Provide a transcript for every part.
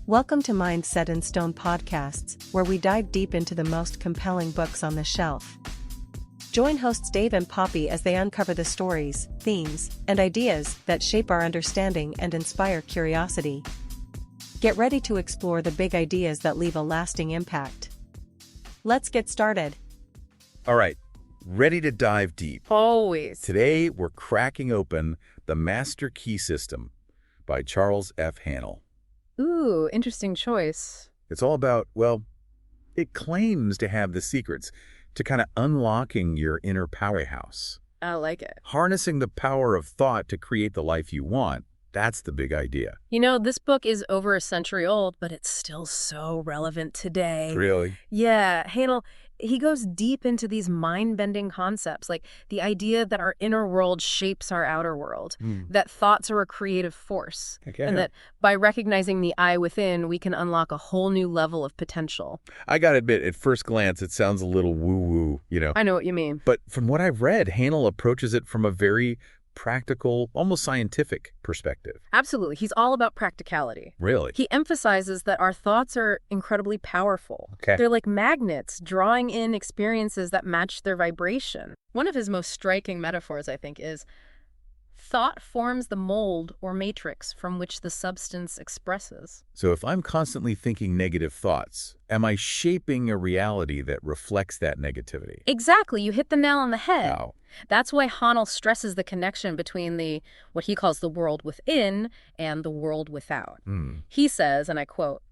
Welcome to Mind Set in Stone podcasts, where we dive deep into the most compelling books on the shelf. Join hosts Dave and Poppy as they uncover the stories, themes, and ideas that shape our understanding and inspire curiosity. Get ready to explore the big ideas that leave a lasting impact. Let's get started. All right, ready to dive deep. Always. Today, we're cracking open The Master Key System by Charles F. Haanel. Ooh, interesting choice. It's all about, well, it claims to have the secrets to kind of unlocking your inner powerhouse. I like it. Harnessing the power of thought to create the life you want. That's the big idea. You know, this book is over a century old, but it's still so relevant today. Really? Yeah, Haanel, he goes deep into these mind-bending concepts, like the idea that our inner world shapes our outer world, that thoughts are a creative force, and that by recognizing the I within, we can unlock a whole new level of potential. I gotta admit, at first glance, it sounds a little woo-woo, you know. I know what you mean. But from what I've read, Haanel approaches it from a very practical, almost scientific perspective. Absolutely. He's all about practicality. Really? He emphasizes that our thoughts are incredibly powerful. Okay. They're like magnets, drawing in experiences that match their vibration. One of his most striking metaphors, I think, is thought forms the mold or matrix from which the substance expresses. So if I'm constantly thinking negative thoughts, am I shaping a reality that reflects that negativity? Exactly. You hit the nail on the head. Wow. That's why Haanel stresses the connection between what he calls the world within and the world without. He says, and I quote,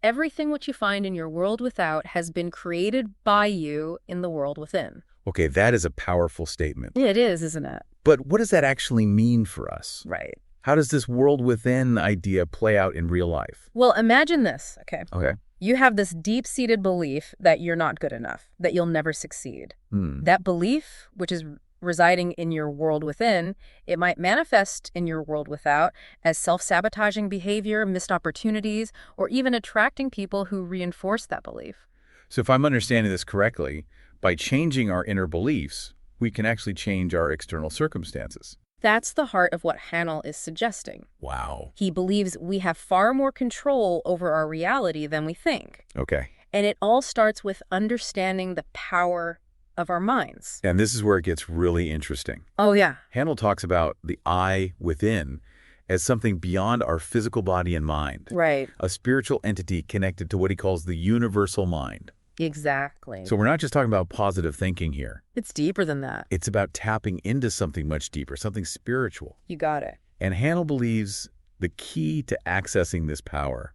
"Everything what you find in your world without has been created by you in the world within." Okay, that is a powerful statement. It is, isn't it? But what does that actually mean for us? Right. How does this world within idea play out in real life? Well, imagine this, okay? Okay. You have this deep-seated belief that you're not good enough, that you'll never succeed. That belief, which is residing in your world within, it might manifest in your world without as self-sabotaging behavior, missed opportunities, or even attracting people who reinforce that belief. So if I'm understanding this correctly, by changing our inner beliefs, we can actually change our external circumstances. That's the heart of what Haanel is suggesting. Wow. He believes we have far more control over our reality than we think. Okay. And it all starts with understanding the power of our minds. And this is where it gets really interesting. Oh, yeah. Haanel talks about the I within as something beyond our physical body and mind. Right. A spiritual entity connected to what he calls the universal mind. Exactly. So we're not just talking about positive thinking here. It's deeper than that. It's about tapping into something much deeper, something spiritual. You got it. And Haanel believes the key to accessing this power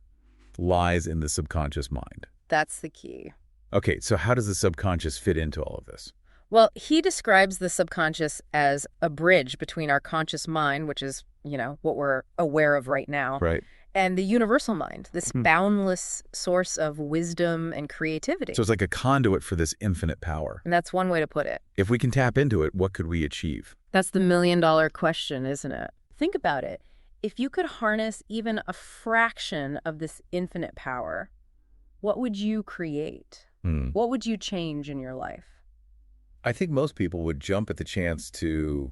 lies in the subconscious mind. That's the key. Okay, so how does the subconscious fit into all of this? Well, he describes the subconscious as a bridge between our conscious mind, which is, what we're aware of right now, Right. and the universal mind, this boundless source of wisdom and creativity. So it's like a conduit for this infinite power. And that's one way to put it. If we can tap into it, what could we achieve? That's the million-dollar question, isn't it? Think about it. If you could harness even a fraction of this infinite power, what would you create? What would you change in your life? I think most people would jump at the chance to,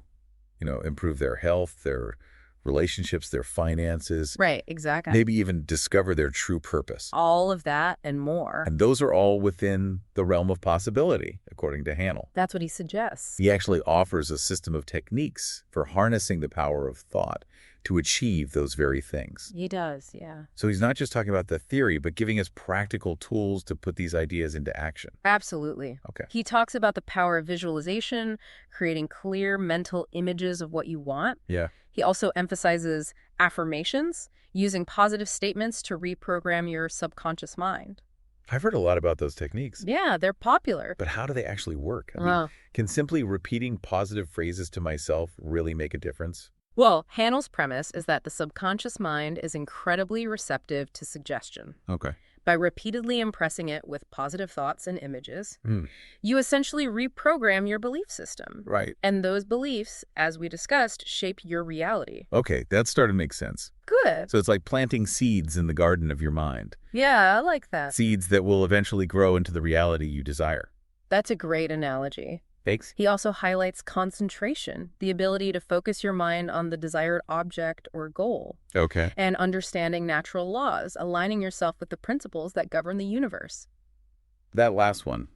improve their health, their relationships, their finances. Right, exactly. Maybe even discover their true purpose. All of that and more. And those are all within the realm of possibility, according to Haanel. That's what he suggests. He actually offers a system of techniques for harnessing the power of thought to achieve those very things. He does, yeah. So he's not just talking about the theory, but giving us practical tools to put these ideas into action. Absolutely. Okay. He talks about the power of visualization, creating clear mental images of what you want. Yeah. He also emphasizes affirmations, using positive statements to reprogram your subconscious mind. I've heard a lot about those techniques. Yeah, they're popular. But how do they actually work? I mean, can simply repeating positive phrases to myself really make a difference? Well, Haanel's premise is that the subconscious mind is incredibly receptive to suggestion. Okay. By repeatedly impressing it with positive thoughts and images, you essentially reprogram your belief system. Right. And those beliefs, as we discussed, shape your reality. Okay, that started to make sense. Good. So it's like planting seeds in the garden of your mind. Yeah, I like that. Seeds that will eventually grow into the reality you desire. That's a great analogy. Thanks. He also highlights concentration, the ability to focus your mind on the desired object or goal, Okay. and understanding natural laws, aligning yourself with the principles that govern the universe. That last one,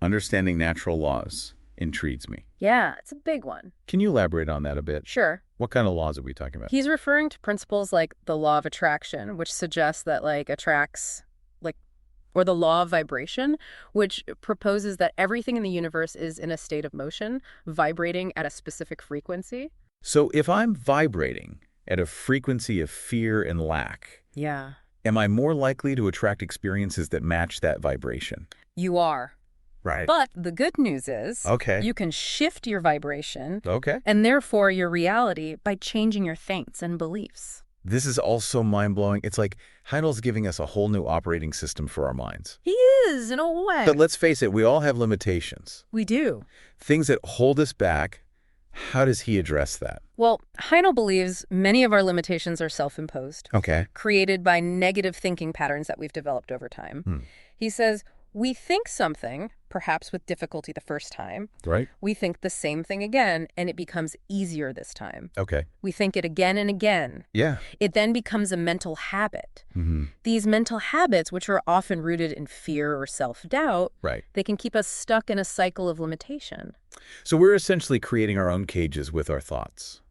understanding natural laws, intrigues me. Yeah, it's a big one. Can you elaborate on that a bit? Sure. What kind of laws are we talking about? He's referring to principles like the law of attraction, which suggests that attracts or the law of vibration, which proposes that everything in the universe is in a state of motion, vibrating at a specific frequency. So if I'm vibrating at a frequency of fear and lack, Yeah. am I more likely to attract experiences that match that vibration? You are. Right. But the good news is you can shift your vibration Okay. and therefore your reality by changing your thoughts and beliefs. This is also mind-blowing. It's like Haanel's giving us a whole new operating system for our minds. He is, in a way. But let's face it, we all have limitations. We do. Things that hold us back. How does he address that? Well, Haanel believes many of our limitations are self-imposed, Okay. created by negative thinking patterns that we've developed over time. He says, we think something, perhaps with difficulty the first time. Right. We think the same thing again, and it becomes easier this time. Okay. We think it again and again. Yeah. It then becomes a mental habit. Mm-hmm. These mental habits, which are often rooted in fear or self-doubt, Right. they can keep us stuck in a cycle of limitation. So we're essentially creating our own cages with our thoughts.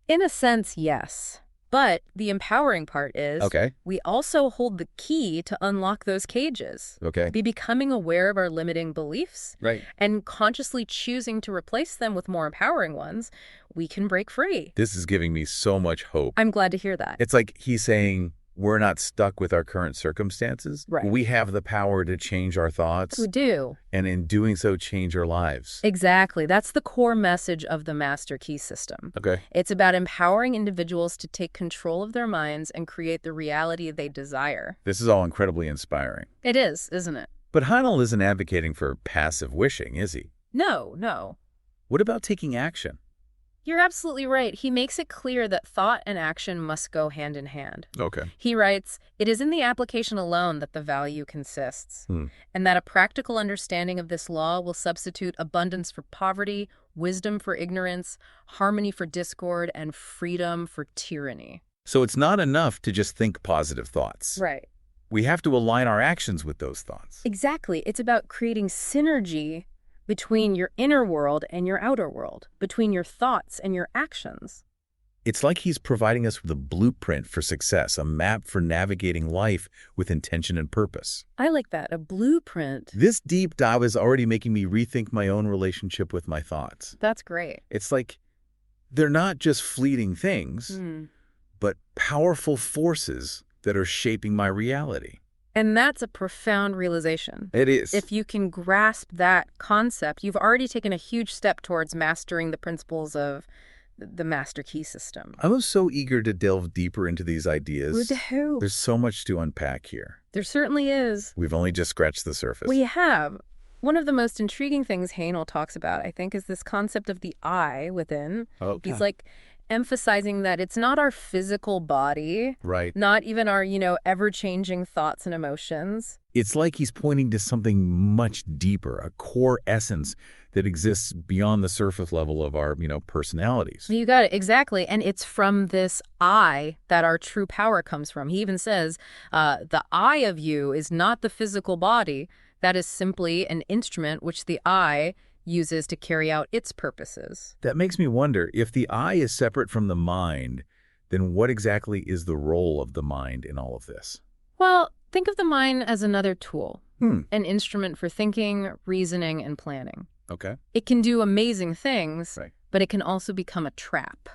In a sense, yes. But the empowering part is we also hold the key to unlock those cages. Okay. Be becoming aware of our limiting beliefs Right. and consciously choosing to replace them with more empowering ones, we can break free. This is giving me so much hope. I'm glad to hear that. It's like he's saying we're not stuck with our current circumstances. Right. We have the power to change our thoughts. We do. And in doing so, change our lives. Exactly. That's the core message of the Master Key System. Okay. It's about empowering individuals to take control of their minds and create the reality they desire. This is all incredibly inspiring. It is, isn't it? But Haanel isn't advocating for passive wishing, is he? No. What about taking action? You're absolutely right. He makes it clear that thought and action must go hand in hand. Okay. He writes, it is in the application alone that the value consists, and that a practical understanding of this law will substitute abundance for poverty, wisdom for ignorance, harmony for discord, and freedom for tyranny. So it's not enough to just think positive thoughts. Right. We have to align our actions with those thoughts. Exactly. It's about creating synergy between your inner world and your outer world, between your thoughts and your actions. It's like he's providing us with a blueprint for success, a map for navigating life with intention and purpose. I like that, a blueprint. This deep dive is already making me rethink my own relationship with my thoughts. That's great. It's like they're not just fleeting things, but powerful forces that are shaping my reality. And that's a profound realization. It is. If you can grasp that concept, you've already taken a huge step towards mastering the principles of the Master Key System. I was so eager to delve deeper into these ideas. Woohoo. There's so much to unpack here. There certainly is. We've only just scratched the surface. We have. One of the most intriguing things Haanel talks about, I think, is this concept of the I within. Okay. He's emphasizing that it's not our physical body, Right. not even our, ever-changing thoughts and emotions. It's like he's pointing to something much deeper, a core essence that exists beyond the surface level of our, personalities. You got it, exactly. And it's from this I that our true power comes from. He even says, the I of you is not the physical body. That is simply an instrument which the I uses to carry out its purposes. That makes me wonder, if the I is separate from the mind, then what exactly is the role of the mind in all of this? Well, think of the mind as another tool, an instrument for thinking, reasoning, and planning. Okay. It can do amazing things, Right. but it can also become a trap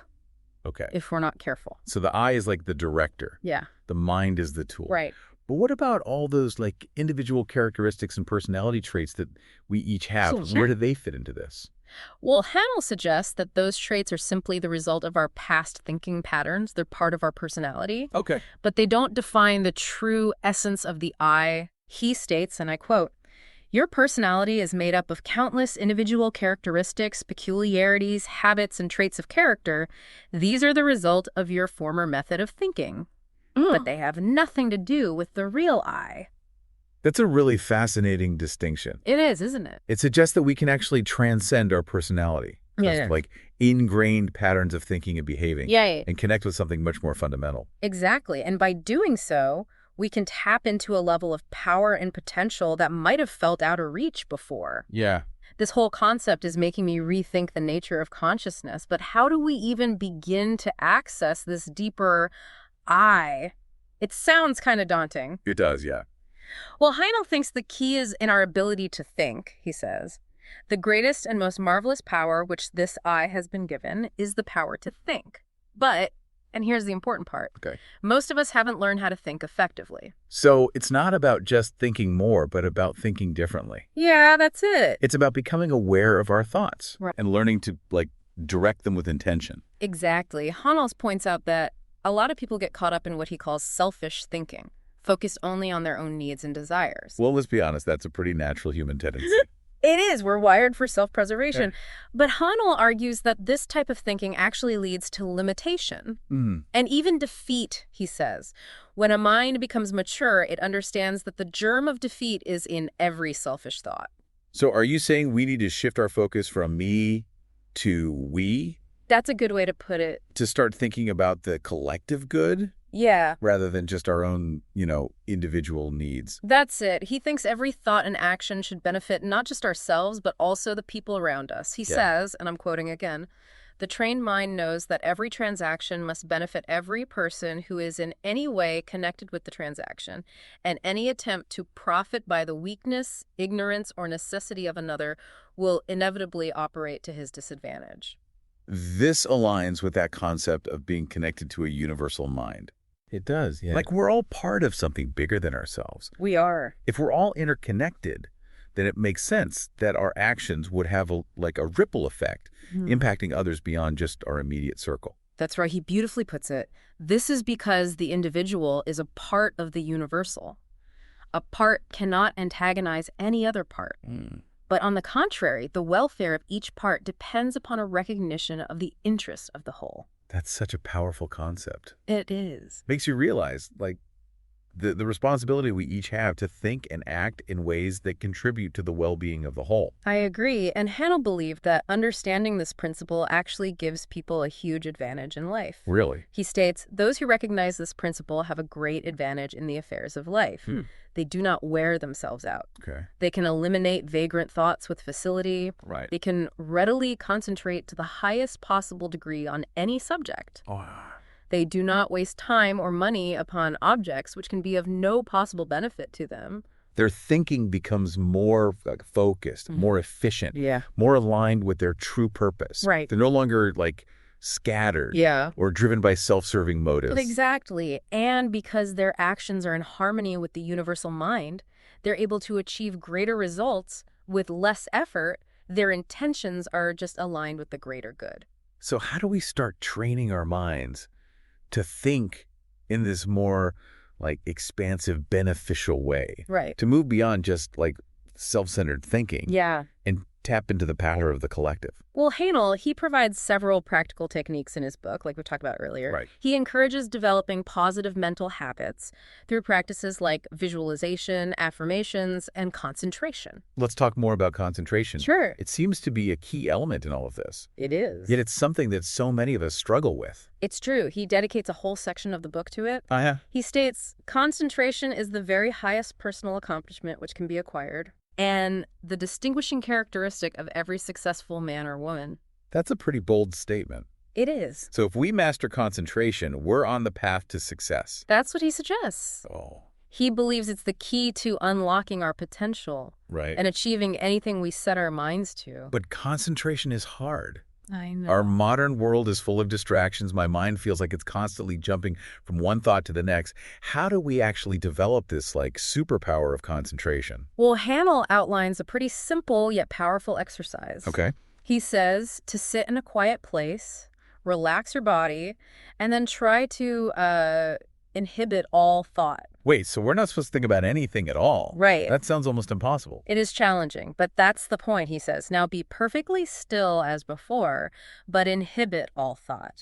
Okay. if we're not careful. So the I is like the director. Yeah. The mind is the tool. Right. But what about all those individual characteristics and personality traits that we each have? So, Where do they fit into this? Well, Haanel suggests that those traits are simply the result of our past thinking patterns. They're part of our personality, Okay. but they don't define the true essence of the I. He states, and I quote, "Your personality is made up of countless individual characteristics, peculiarities, habits, and traits of character. These are the result of your former method of thinking. But they have nothing to do with the real I." That's a really fascinating distinction. It is, isn't it? It suggests that we can actually transcend our personality. Yeah. Like ingrained patterns of thinking and behaving. Yeah. And connect with something much more fundamental. Exactly. And by doing so, we can tap into a level of power and potential that might have felt out of reach before. Yeah. This whole concept is making me rethink the nature of consciousness. But how do we even begin to access this deeper I? It sounds kind of daunting. It does, yeah. Well, Haanel thinks the key is in our ability to think, he says. The greatest and most marvelous power which this I has been given is the power to think. But, and here's the important part, Okay. most of us haven't learned how to think effectively. So it's not about just thinking more, but about thinking differently. Yeah, that's it. It's about becoming aware of our thoughts Right. and learning to, direct them with intention. Exactly. Haanel points out that a lot of people get caught up in what he calls selfish thinking, focused only on their own needs and desires. Well, let's be honest, that's a pretty natural human tendency. It is. We're wired for self-preservation. Yeah. But Haanel argues that this type of thinking actually leads to limitation and even defeat, he says. When a mind becomes mature, it understands that the germ of defeat is in every selfish thought. So are you saying we need to shift our focus from me to we? That's a good way to put it. To start thinking about the collective good? Yeah. Rather than just our own, individual needs. That's it. He thinks every thought and action should benefit not just ourselves, but also the people around us. He says, and I'm quoting again, the trained mind knows that every transaction must benefit every person who is in any way connected with the transaction, and any attempt to profit by the weakness, ignorance, or necessity of another will inevitably operate to his disadvantage. This aligns with that concept of being connected to a universal mind. It does, yeah. Like we're all part of something bigger than ourselves. We are. If we're all interconnected, then it makes sense that our actions would have a ripple effect, impacting others beyond just our immediate circle. That's right. He beautifully puts it. This is because the individual is a part of the universal. A part cannot antagonize any other part. But on the contrary, the welfare of each part depends upon a recognition of the interest of the whole. That's such a powerful concept. It is. Makes you realize, the responsibility we each have to think and act in ways that contribute to the well-being of the whole. I agree. And Haanel believed that understanding this principle actually gives people a huge advantage in life. Really? He states, those who recognize this principle have a great advantage in the affairs of life. They do not wear themselves out. Okay. They can eliminate vagrant thoughts with facility. Right. They can readily concentrate to the highest possible degree on any subject. Oh. They do not waste time or money upon objects which can be of no possible benefit to them. Their thinking becomes more focused, more efficient, more aligned with their true purpose. Right. They're no longer scattered or driven by self-serving motives. Exactly. And because their actions are in harmony with the universal mind, they're able to achieve greater results with less effort. Their intentions are just aligned with the greater good. So how do we start training our minds to think in this more expansive, beneficial way? Right. To move beyond just self-centered thinking. Yeah. And tap into the power of the collective. Well, Haanel, he provides several practical techniques in his book, like we talked about earlier. Right. He encourages developing positive mental habits through practices like visualization, affirmations, and concentration. Let's talk more about concentration. Sure. It seems to be a key element in all of this. It is. Yet it's something that so many of us struggle with. It's true. He dedicates a whole section of the book to it. Oh, yeah? He states, concentration is the very highest personal accomplishment which can be acquired, and the distinguishing characteristic of every successful man or woman. That's a pretty bold statement. It is. So if we master concentration, we're on the path to success. That's what he suggests. Oh. He believes it's the key to unlocking our potential. Right. And achieving anything we set our minds to. But concentration is hard. I know. Our modern world is full of distractions. My mind feels like it's constantly jumping from one thought to the next. How do we actually develop this superpower of concentration? Well, Haanel outlines a pretty simple yet powerful exercise. Okay. He says to sit in a quiet place, relax your body, and then try to inhibit all thought. Wait, so we're not supposed to think about anything at all? Right. That sounds almost impossible. It is challenging, but that's the point, he says. Now be perfectly still as before, but inhibit all thought.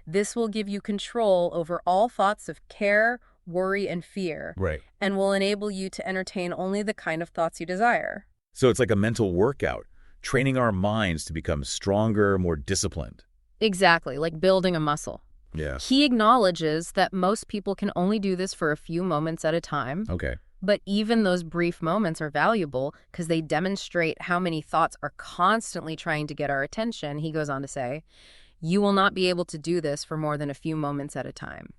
This will give you control over all thoughts of care, worry, and fear, Right. and will enable you to entertain only the kind of thoughts you desire. So it's like a mental workout, training our minds to become stronger, more disciplined. Exactly, like building a muscle. Yeah. He acknowledges that most people can only do this for a few moments at a time. Okay. But even those brief moments are valuable because they demonstrate how many thoughts are constantly trying to get our attention. He goes on to say, you will not be able to do this for more than a few moments at a time.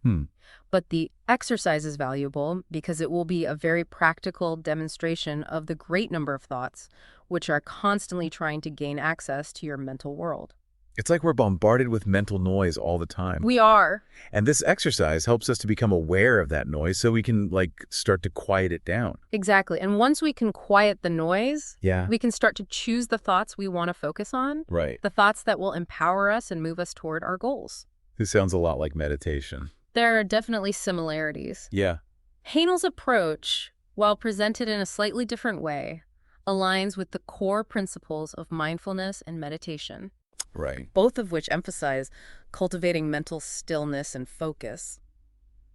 But the exercise is valuable because it will be a very practical demonstration of the great number of thoughts which are constantly trying to gain access to your mental world. It's like we're bombarded with mental noise all the time. We are. And this exercise helps us to become aware of that noise so we can, start to quiet it down. Exactly. And once we can quiet the noise, Yeah. we can start to choose the thoughts we want to focus on, Right. the thoughts that will empower us and move us toward our goals. This sounds a lot like meditation. There are definitely similarities. Yeah. Haanel's approach, while presented in a slightly different way, aligns with the core principles of mindfulness and meditation, Right. both of which emphasize cultivating mental stillness and focus.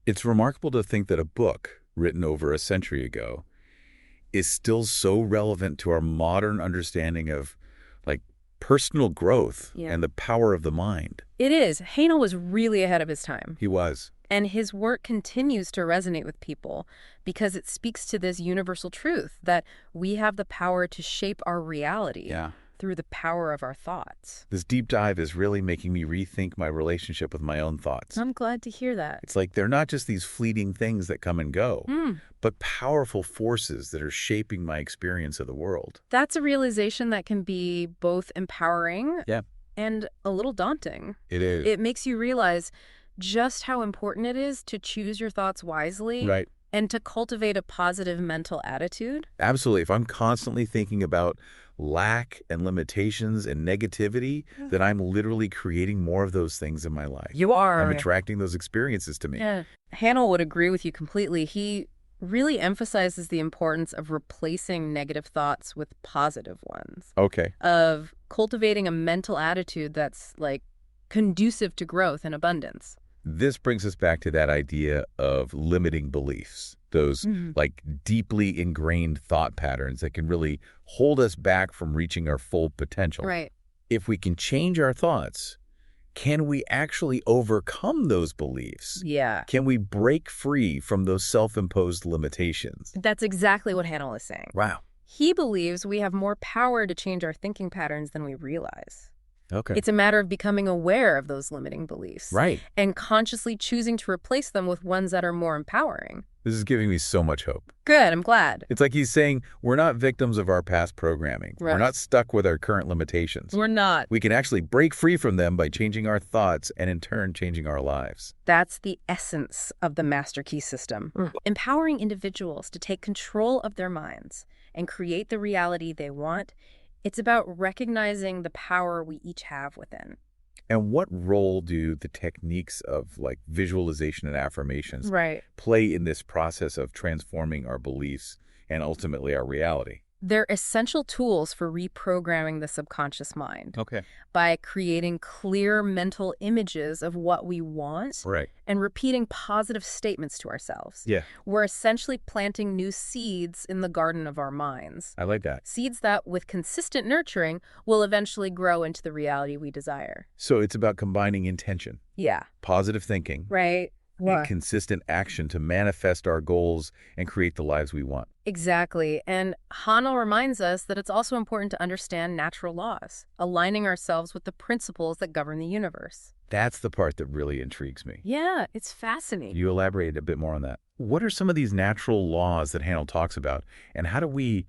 It's remarkable to think that a book written over a century ago is still so relevant to our modern understanding of, personal growth and the power of the mind. It is. Haanel was really ahead of his time. He was. And his work continues to resonate with people because it speaks to this universal truth that we have the power to shape our reality through the power of our thoughts. This deep dive is really making me rethink my relationship with my own thoughts. I'm glad to hear that. It's like they're not just these fleeting things that come and go, but powerful forces that are shaping my experience of the world. That's a realization that can be both empowering Yeah. and a little daunting. It is. It makes you realize just how important it is to choose your thoughts wisely Right. and to cultivate a positive mental attitude. Absolutely. If I'm constantly thinking about lack and limitations and negativity, then I'm literally creating more of those things in my life. You are. I'm attracting those experiences to me. Yeah. Haanel would agree with you completely. He really emphasizes the importance of replacing negative thoughts with positive ones, Okay. of cultivating a mental attitude that's conducive to growth and abundance. This brings us back to that idea of limiting beliefs, those deeply ingrained thought patterns that can really hold us back from reaching our full potential. Right. If we can change our thoughts, can we actually overcome those beliefs? Yeah. Can we break free from those self-imposed limitations? That's exactly what Haanel is saying. Wow. He believes we have more power to change our thinking patterns than we realize. Okay. It's a matter of becoming aware of those limiting beliefs. Right. And consciously choosing to replace them with ones that are more empowering. This is giving me so much hope. Good, I'm glad. It's like he's saying we're not victims of our past programming. Right. We're not stuck with our current limitations. We're not. We can actually break free from them by changing our thoughts and in turn changing our lives. That's the essence of the Master Key system. Empowering individuals to take control of their minds and create the reality they want. It's about recognizing the power we each have within. And what role do the techniques of visualization and affirmations Right. play in this process of transforming our beliefs and ultimately our reality? They're essential tools for reprogramming the subconscious mind Okay. by creating clear mental images of what we want Right. and repeating positive statements to ourselves. Yeah. We're essentially planting new seeds in the garden of our minds. I like that. Seeds that, with consistent nurturing, will eventually grow into the reality we desire. So it's about combining intention, Yeah. positive thinking, Right. and consistent action to manifest our goals and create the lives we want. Exactly. And Haanel reminds us that it's also important to understand natural laws, aligning ourselves with the principles that govern the universe. That's the part that really intrigues me. Yeah, it's fascinating. You elaborate a bit more on that. What are some of these natural laws that Haanel talks about, and how do we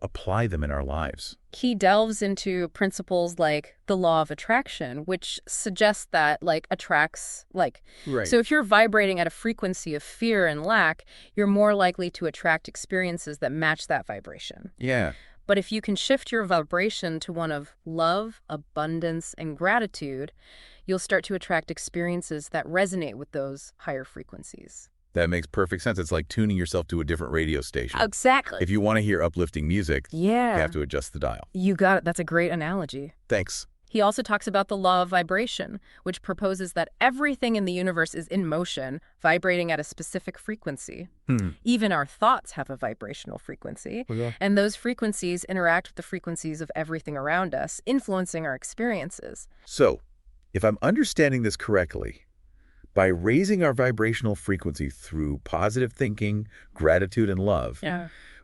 apply them in our lives? He delves into principles like the law of attraction, which suggests that attracts like. Right. So if you're vibrating at a frequency of fear and lack, you're more likely to attract experiences that match that vibration. Yeah. But if you can shift your vibration to one of love, abundance, and gratitude, you'll start to attract experiences that resonate with those higher frequencies. That makes perfect sense. It's like tuning yourself to a different radio station. Exactly. If you want to hear uplifting music, you have to adjust the dial. You got it. That's a great analogy. Thanks. He also talks about the law of vibration, which proposes that everything in the universe is in motion, vibrating at a specific frequency. Even our thoughts have a vibrational frequency, and those frequencies interact with the frequencies of everything around us, influencing our experiences. So, if I'm understanding this correctly, by raising our vibrational frequency through positive thinking, gratitude, and love,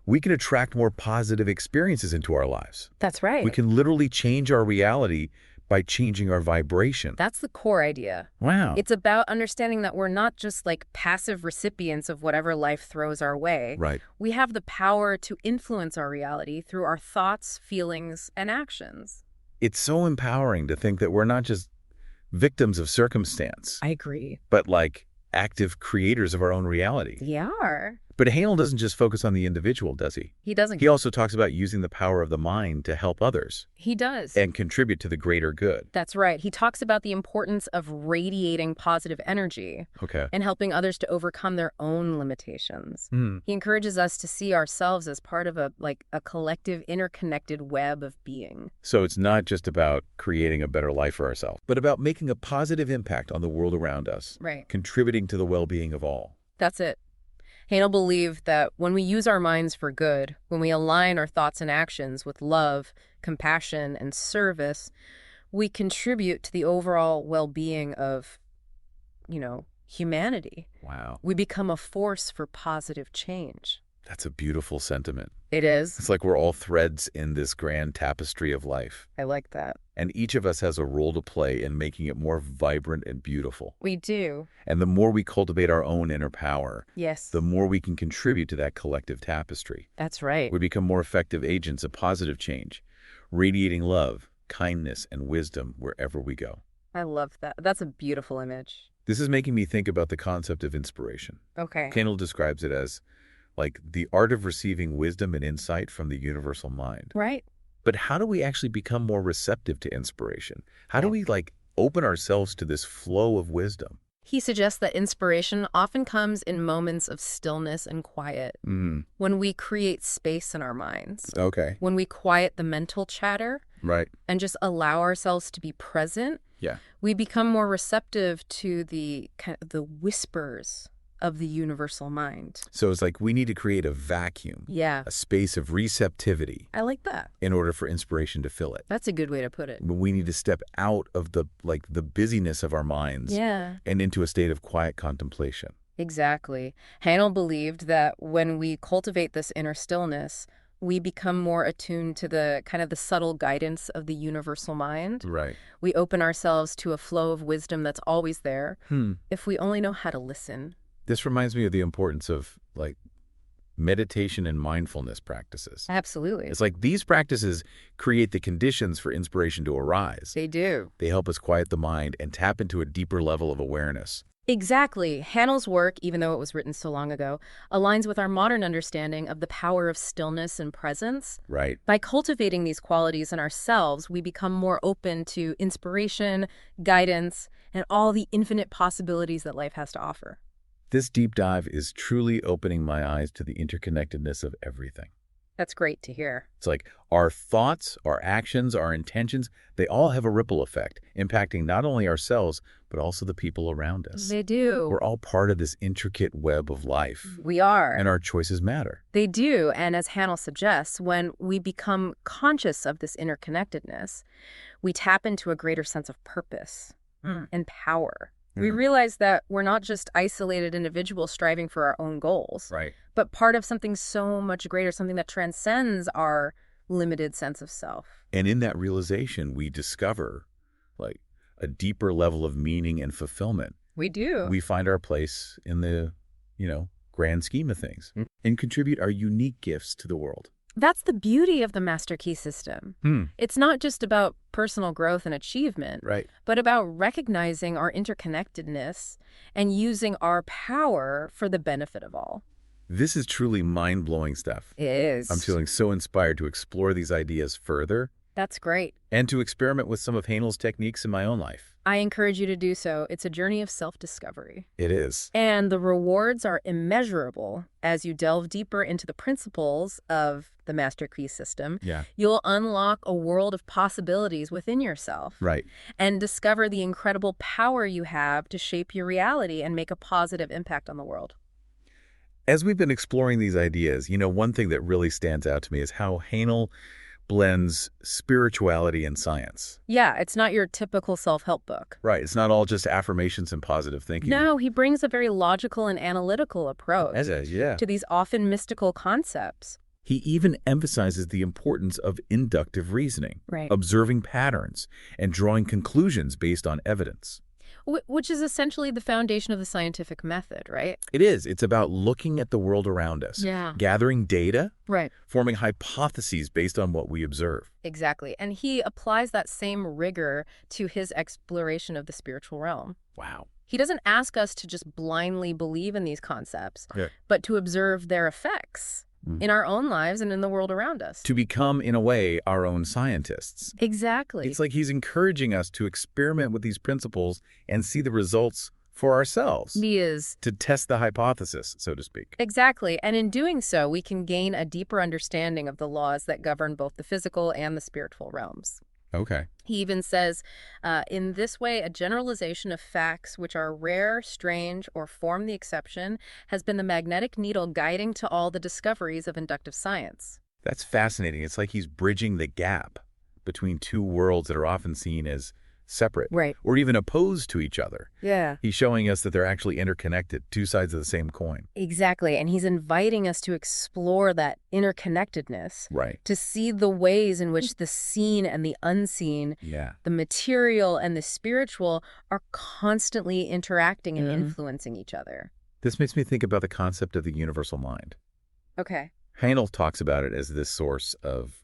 we can attract more positive experiences into our lives. That's right. We can literally change our reality by changing our vibration. That's the core idea. Wow. It's about understanding that we're not just like passive recipients of whatever life throws our way. Right. We have the power to influence our reality through our thoughts, feelings, and actions. It's so empowering to think that we're not just victims of circumstance, I agree. but like active creators of our own reality. We are. But Haanel doesn't just focus on the individual, does he? He doesn't. He also talks about using the power of the mind to help others. He does. And contribute to the greater good. That's right. He talks about the importance of radiating positive energy and helping others to overcome their own limitations. He encourages us to see ourselves as part of a collective, interconnected web of being. So it's not just about creating a better life for ourselves, but about making a positive impact on the world around us. Right. Contributing to the well-being of all. That's it. Haanel believed that when we use our minds for good, when we align our thoughts and actions with love, compassion, and service, we contribute to the overall well-being of, humanity. Wow. We become a force for positive change. That's a beautiful sentiment. It is. It's like we're all threads in this grand tapestry of life. I like that. And each of us has a role to play in making it more vibrant and beautiful. We do. And the more we cultivate our own inner power, the more we can contribute to that collective tapestry. That's right. We become more effective agents of positive change, radiating love, kindness, and wisdom wherever we go. I love that. That's a beautiful image. This is making me think about the concept of inspiration. Okay. Haanel describes it as like the art of receiving wisdom and insight from the universal mind. Right. But how do we actually become more receptive to inspiration? How do we open ourselves to this flow of wisdom? He suggests that inspiration often comes in moments of stillness and quiet. When we create space in our minds. Okay. When we quiet the mental chatter. Right. And just allow ourselves to be present. Yeah. We become more receptive to the whispers of the universal mind. So it's like we need to create a vacuum. Yeah. A space of receptivity. I like that. In order for inspiration to fill it. That's a good way to put it. We need to step out of the busyness of our minds. Yeah. And into a state of quiet contemplation. Exactly. Haanel believed that when we cultivate this inner stillness, we become more attuned to the subtle guidance of the universal mind. Right. We open ourselves to a flow of wisdom that's always there. If we only know how to listen. This reminds me of the importance of meditation and mindfulness practices. Absolutely. It's like these practices create the conditions for inspiration to arise. They do. They help us quiet the mind and tap into a deeper level of awareness. Exactly. Haanel's work, even though it was written so long ago, aligns with our modern understanding of the power of stillness and presence. Right. By cultivating these qualities in ourselves, we become more open to inspiration, guidance, and all the infinite possibilities that life has to offer. This deep dive is truly opening my eyes to the interconnectedness of everything. That's great to hear. It's like our thoughts, our actions, our intentions, they all have a ripple effect, impacting not only ourselves, but also the people around us. They do. We're all part of this intricate web of life. We are. And our choices matter. They do. And as Haanel suggests, when we become conscious of this interconnectedness, we tap into a greater sense of purpose and power. We realize that we're not just isolated individuals striving for our own goals, but part of something so much greater, something that transcends our limited sense of self. And in that realization, we discover a deeper level of meaning and fulfillment. We do. We find our place in the, grand scheme of things and contribute our unique gifts to the world. That's the beauty of the Master Key system. It's not just about personal growth and achievement, but about recognizing our interconnectedness and using our power for the benefit of all. This is truly mind-blowing stuff. It is. I'm feeling so inspired to explore these ideas further. That's great. And to experiment with some of Haanel's techniques in my own life. I encourage you to do so. It's a journey of self-discovery. It is. And the rewards are immeasurable as you delve deeper into the principles of the Master Key system. Yeah. You'll unlock a world of possibilities within yourself. Right. And discover the incredible power you have to shape your reality and make a positive impact on the world. As we've been exploring these ideas, one thing that really stands out to me is how Haanel blends spirituality and science. Yeah, it's not your typical self-help book. Right. It's not all just affirmations and positive thinking. No, he brings a very logical and analytical approach Yeah. to these often mystical concepts. He even emphasizes the importance of inductive reasoning, Right. observing patterns, and drawing conclusions based on evidence. Which is essentially the foundation of the scientific method, right? It is. It's about looking at the world around us, Yeah. gathering data, Right. forming hypotheses based on what we observe. Exactly. And he applies that same rigor to his exploration of the spiritual realm. Wow. He doesn't ask us to just blindly believe in these concepts, Yeah. but to observe their effects in our own lives and in the world around us. To become, in a way, our own scientists. Exactly. It's like he's encouraging us to experiment with these principles and see the results for ourselves. He is. To test the hypothesis, so to speak. Exactly. And in doing so, we can gain a deeper understanding of the laws that govern both the physical and the spiritual realms. Okay. He even says, in this way, a generalization of facts which are rare, strange, or form the exception has been the magnetic needle guiding to all the discoveries of inductive science. That's fascinating. It's like he's bridging the gap between two worlds that are often seen as separate. Right. Or even opposed to each other. Yeah. He's showing us that they're actually interconnected, two sides of the same coin. Exactly. And he's inviting us to explore that interconnectedness. Right. To see the ways in which the seen and the unseen, Yeah. the material and the spiritual, are constantly interacting and influencing each other. This makes me think about the concept of the universal mind. Okay. Haanel talks about it as this source of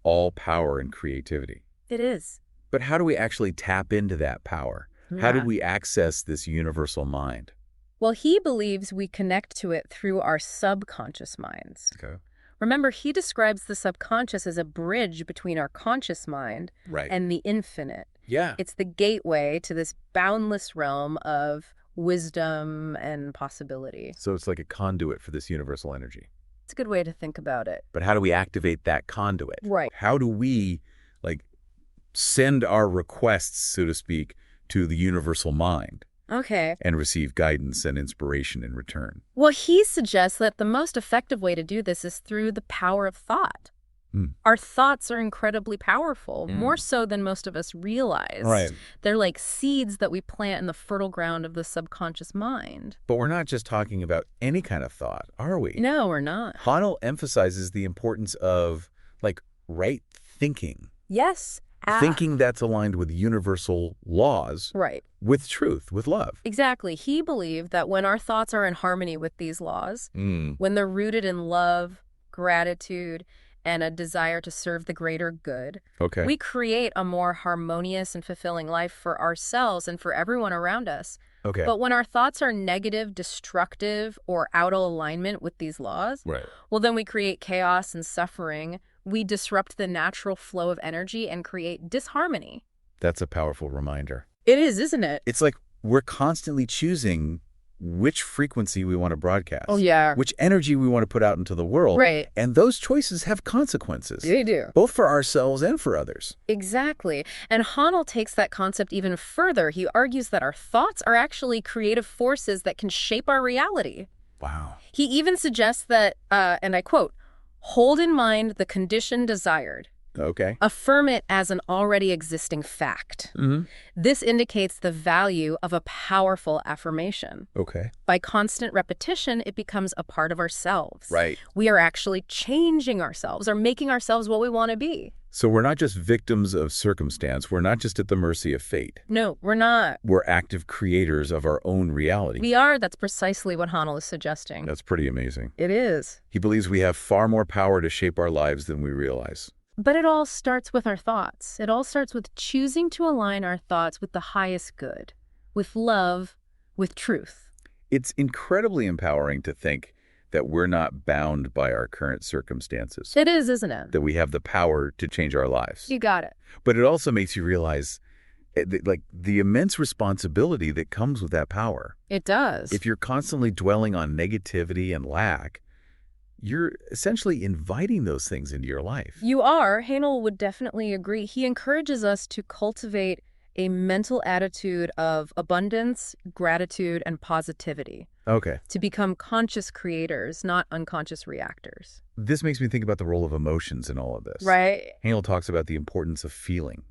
all power and creativity. It is. But how do we actually tap into that power? How Yeah. do we access this universal mind? Well, he believes we connect to it through our subconscious minds. Okay. Remember, he describes the subconscious as a bridge between our conscious mind Right. and the infinite. Yeah. It's the gateway to this boundless realm of wisdom and possibility. So it's like a conduit for this universal energy. It's a good way to think about it. But how do we activate that conduit? Right. How do we, send our requests, so to speak, to the universal mind Okay. and receive guidance and inspiration in return? Well, he suggests that the most effective way to do this is through the power of thought. Our thoughts are incredibly powerful, more so than most of us realize. Right. They're like seeds that we plant in the fertile ground of the subconscious mind. But we're not just talking about any kind of thought, are we? No, we're not. Haanel emphasizes the importance of, right thinking. Yes. Thinking that's aligned with universal laws, Right. with truth, with love. Exactly. He believed that when our thoughts are in harmony with these laws, when they're rooted in love, gratitude, and a desire to serve the greater good, Okay. we create a more harmonious and fulfilling life for ourselves and for everyone around us. Okay. But when our thoughts are negative, destructive, or out of alignment with these laws, Right. well, then we create chaos and suffering. We disrupt the natural flow of energy and create disharmony. That's a powerful reminder. It is, isn't it? It's like we're constantly choosing which frequency we want to broadcast. Oh, yeah. Which energy we want to put out into the world. Right. And those choices have consequences. They do. Both for ourselves and for others. Exactly. And Haanel takes that concept even further. He argues that our thoughts are actually creative forces that can shape our reality. Wow. He even suggests that, and I quote, hold in mind the condition desired. Okay. Affirm it as an already existing fact. This indicates the value of a powerful affirmation. Okay. By constant repetition, it becomes a part of ourselves. Right. We are actually changing ourselves or making ourselves what we want to be. So we're not just victims of circumstance. We're not just at the mercy of fate. No, we're not. We're active creators of our own reality. We are. That's precisely what Haanel is suggesting. That's pretty amazing. It is. He believes we have far more power to shape our lives than we realize. But it all starts with our thoughts. It all starts with choosing to align our thoughts with the highest good, with love, with truth. It's incredibly empowering to think that we're not bound by our current circumstances. It is, isn't it? That we have the power to change our lives. You got it. But it also makes you realize Like the immense responsibility that comes with that power. It does. If you're constantly dwelling on negativity and lack, you're essentially inviting those things into your life. You are. Haanel would definitely agree. He encourages us to cultivate a mental attitude of abundance, gratitude, and positivity. Okay. To become conscious creators, not unconscious reactors. This makes me think about the role of emotions in all of this. Right. Haanel talks about the importance of feeling,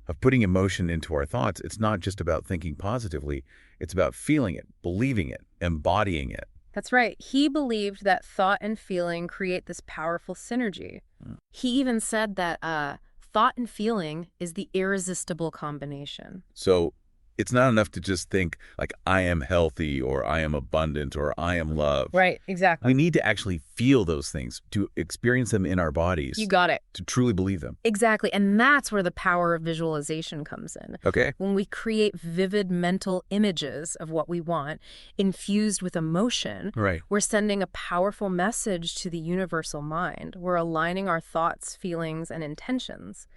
of putting emotion into our thoughts. It's not just about thinking positively. It's about feeling it, believing it, embodying it. That's right. He believed that thought and feeling create this powerful synergy. He even said that thought and feeling is the irresistible combination. So it's not enough to just think like I am healthy or I am abundant or I am loved. Right, exactly. We need to actually feel those things, to experience them in our bodies. You got it. To truly believe them. Exactly. And that's where the power of visualization comes in. Okay. When we create vivid mental images of what we want, infused with emotion, Right. We're sending a powerful message to the universal mind. We're aligning our thoughts, feelings, and intentions.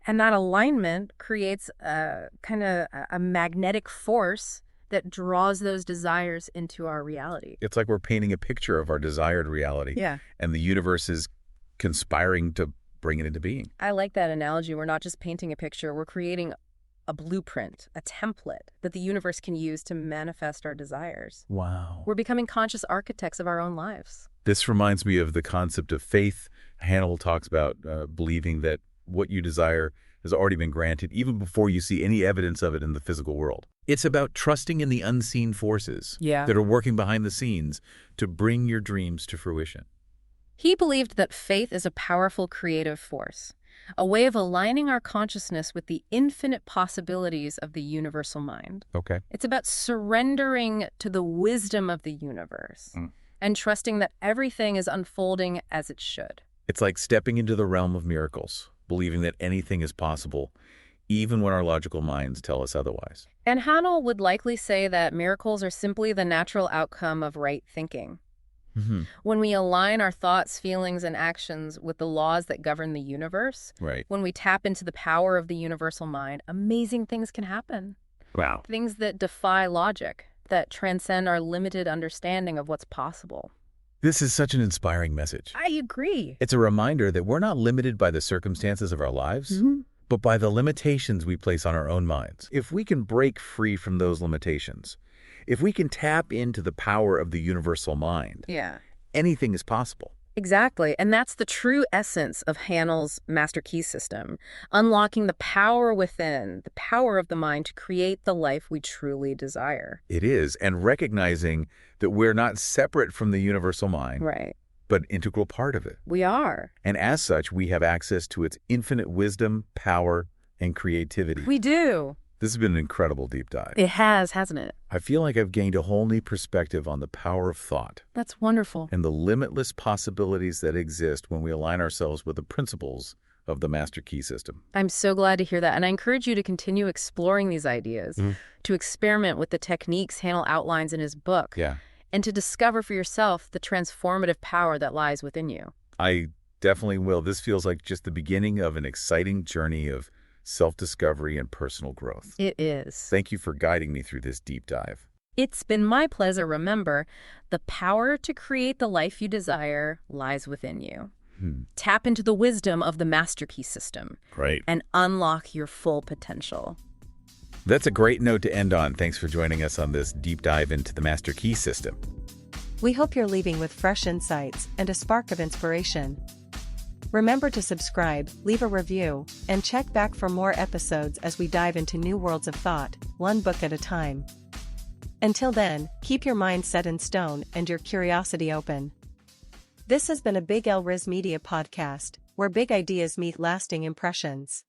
And that alignment creates a magnetic force that draws those desires into our reality. It's like we're painting a picture of our desired reality. Yeah. And the universe is conspiring to bring it into being. I like that analogy. We're not just painting a picture. We're creating a blueprint, a template that the universe can use to manifest our desires. Wow. We're becoming conscious architects of our own lives. This reminds me of the concept of faith. Haanel talks about believing that what you desire has already been granted even before you see any evidence of it in the physical world. It's about trusting in the unseen forces that are working behind the scenes to bring your dreams to fruition. He believed that faith is a powerful creative force, a way of aligning our consciousness with the infinite possibilities of the universal mind. Okay. It's about surrendering to the wisdom of the universe and trusting that everything is unfolding as it should. It's like stepping into the realm of miracles, believing that anything is possible, even when our logical minds tell us otherwise. And Haanel would likely say that miracles are simply the natural outcome of right thinking. When we align our thoughts, feelings, and actions with the laws that govern the universe, Right. when we tap into the power of the universal mind, amazing things can happen. Wow. Things that defy logic, that transcend our limited understanding of what's possible. This is such an inspiring message. I agree. It's a reminder that we're not limited by the circumstances of our lives, but by the limitations we place on our own minds. If we can break free from those limitations, if we can tap into the power of the universal mind, anything is possible. Exactly. And that's the true essence of Haanel's master key system, unlocking the power within, the power of the mind to create the life we truly desire. It is, and recognizing that we're not separate from the universal mind, Right. but an integral part of it. We are. And as such, we have access to its infinite wisdom, power, and creativity. We do. This has been an incredible deep dive. It has, hasn't it? I feel like I've gained a whole new perspective on the power of thought That's wonderful. and the limitless possibilities that exist when we align ourselves with the principles of the master key system. I'm so glad to hear that. And I encourage you to continue exploring these ideas, to experiment with the techniques Haanel outlines in his book, and to discover for yourself the transformative power that lies within you. I definitely will. This feels like just the beginning of an exciting journey of self-discovery and personal growth. It is. Thank you for guiding me through this deep dive. It's been my pleasure. Remember, the power to create the life you desire lies within you. Tap into the wisdom of the master key system. Great. And unlock your full potential. That's a great note to end on. Thanks for joining us on this deep dive into the master key system. We hope you're leaving with fresh insights and a spark of inspiration. Remember to subscribe, leave a review, and check back for more episodes as we dive into new worlds of thought, one book at a time. Until then, keep your mind set in stone and your curiosity open. This has been a Big L Riz Media podcast, where big ideas meet lasting impressions.